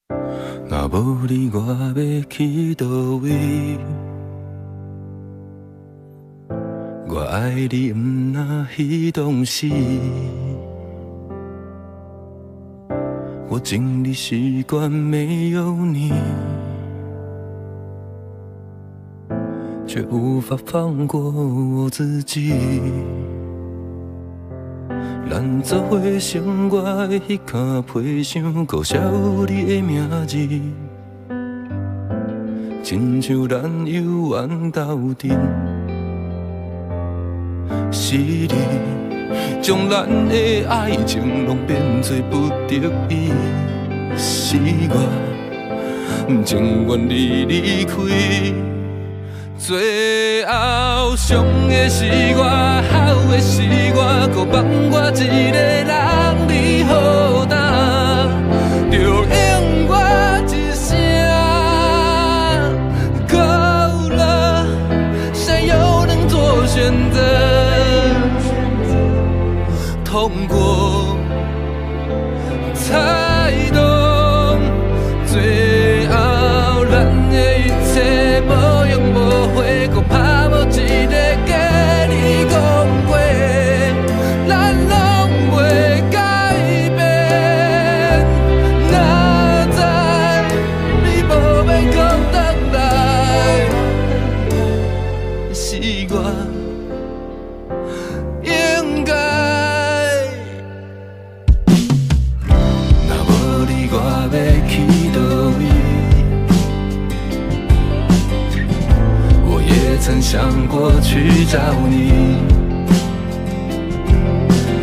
若无你，我要去倒位？我爱你，不那彼当时。我尽力习惯没有你，却无法放过我自己。咱做伙生活的迄卡皮箱，搁写有你的名字，亲像咱游玩斗阵。是你将咱的爱情拢变做不得已，是我情愿你离开。最后伤的是我，哭的是我，搁放我一个人你好担，就用我一声够了，谁又能做选择？痛过才懂，最后咱的一切无用无悔，搁怕无一个假你讲话，咱拢袂改变。哪知你无要讲回来，是我应该。我要去倒位？我也曾想过去找你，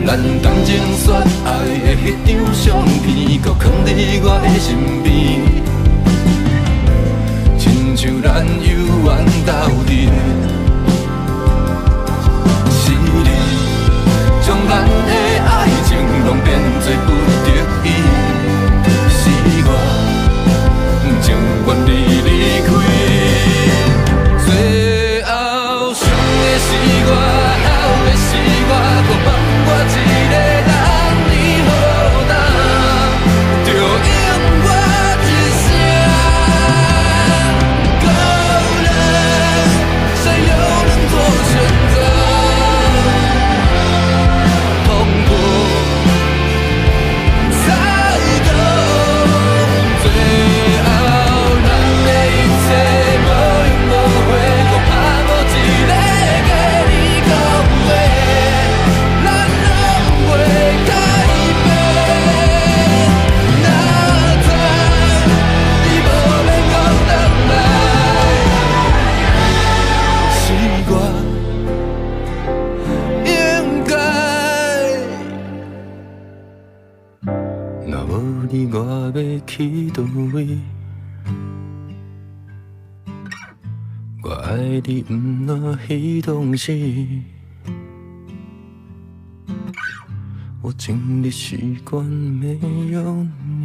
咱同情说爱的迄张相片，搁藏伫我的身边，亲像咱游玩斗阵。是你将咱的爱情拢变做不得已。情愿你离开，最后伤的是我，哭的是我，搁放我一个人你好担，就用我一声够了，谁又能做选择？痛过才懂，最后。我要去倒位？我爱你，不那彼当时。我尽力习惯没有你。